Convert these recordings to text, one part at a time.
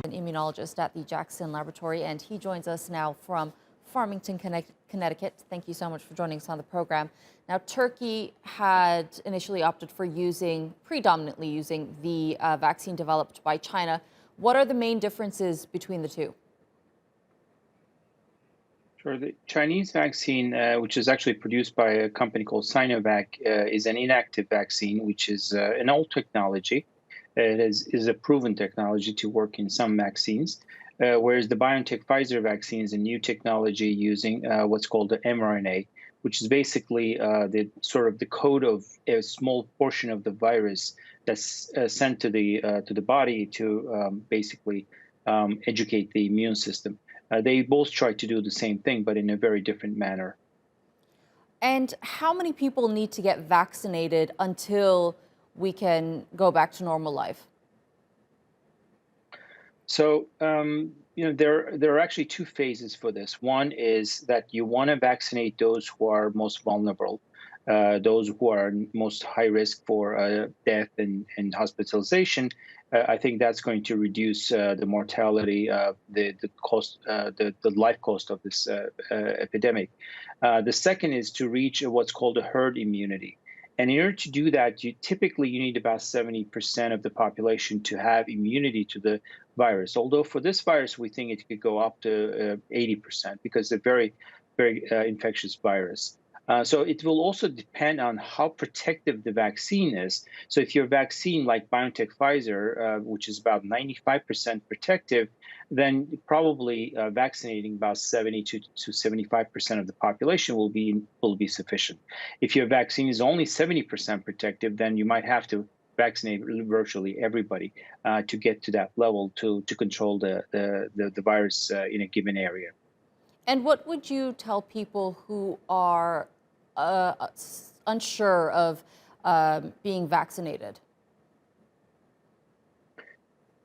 An immunologist at the Jackson Laboratory, and he joins us now from Farmington, Connecticut. Thank you so much for joining us on the program. Now, Turkey had initially opted for predominantly using the vaccine developed by China. What are the main differences between the two? Sure. The Chinese vaccine, which is actually produced by a company called Sinovac, is an inactive vaccine, which is an old technology. It is a proven technology to work in some vaccines, whereas the BioNTech Pfizer vaccine is a new technology using what's called the mRNA, which is basically the code of a small portion of the virus that's sent to the body to basically educate the immune system. They both try to do the same thing, but in a very different manner. And how many people need to get vaccinated until we can go back to normal life? So, there are actually two phases for this. One is that you want to vaccinate those who are most vulnerable, those who are most high risk for death and hospitalization. I think that's going to reduce the mortality, the cost, the life cost of this epidemic. The second is to reach what's called a herd immunity. And in order to do that, you need about 70% of the population to have immunity to the virus. Although for this virus, we think it could go up to 80% because it's a very, very infectious virus. So it will also depend on how protective the vaccine is. So if your vaccine, like BioNTech Pfizer, which is about 95% protective, then probably vaccinating about 70 to 75% of the population will be sufficient. If your vaccine is only 70% protective, then you might have to vaccinate virtually everybody to get to that level to control the virus in a given area. And what would you tell people who are unsure of being vaccinated?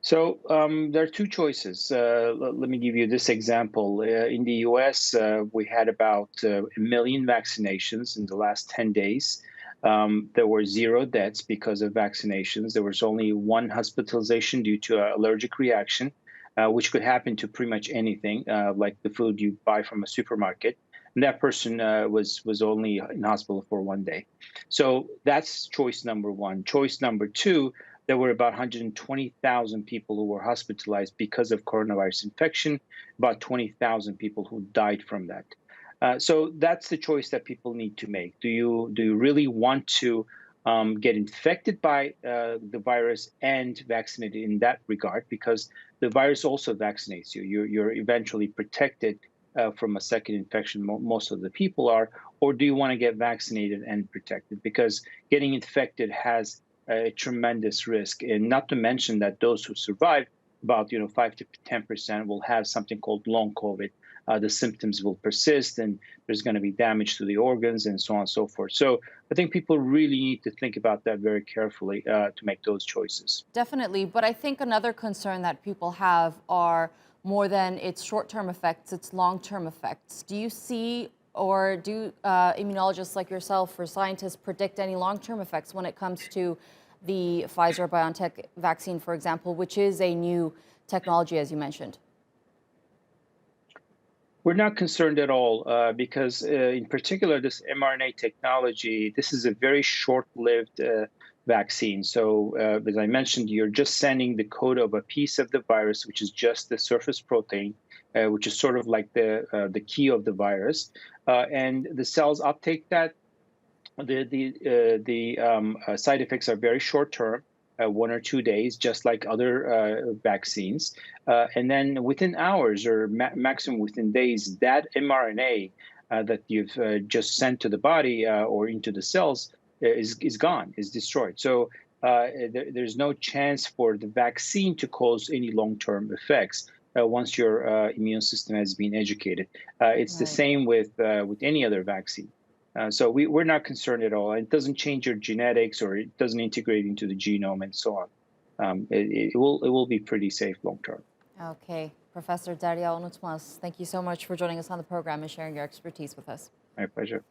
So there are two choices. Let me give you this example. In the US, we had about 1 million vaccinations in the last 10 days. There were 0 deaths because of vaccinations. There was only 1 hospitalization due to an allergic reaction, which could happen to pretty much anything, like the food you buy from a supermarket. And that person was only in hospital for 1 day. So that's choice number one. Choice number two, there were about 120,000 people who were hospitalized because of coronavirus infection, about 20,000 people who died from that. So that's the choice that people need to make. Do you really want to get infected by the virus and vaccinated in that regard? Because the virus also vaccinates you. You're eventually protected from a second infection. Most of the people are. Or do you want to get vaccinated and protected? Because getting infected has a tremendous risk, and not to mention that those who survive, about 5 to 10%, will have something called long COVID. The symptoms will persist, and there's going to be damage to the organs, and so on and so forth. So I think people really need to think about that very carefully to make those choices. Definitely, but I think another concern that people have are more than its short-term effects, its long-term effects. Do you see, or do immunologists like yourself or scientists predict any long-term effects when it comes to the Pfizer-BioNTech vaccine, for example, which is a new technology, as you mentioned? We're not concerned at all because, in particular, this mRNA technology, this is a very short-lived vaccine. So, as I mentioned, you're just sending the code of a piece of the virus, which is just the surface protein, which is sort of like the key of the virus, and the cells uptake that. The side effects are very short-term. 1 or 2 days, just like other vaccines. And then within hours or maximum within days, that mRNA that you've just sent to the body or into the cells is gone, is destroyed. So there's no chance for the vaccine to cause any long-term effects once your immune system has been educated. It's the same with any other vaccine. So we're not concerned at all. It doesn't change your genetics, or it doesn't integrate into the genome, and so on. It will be pretty safe long term. Okay, Professor Derya Unutmaz, thank you so much for joining us on the program and sharing your expertise with us. My pleasure.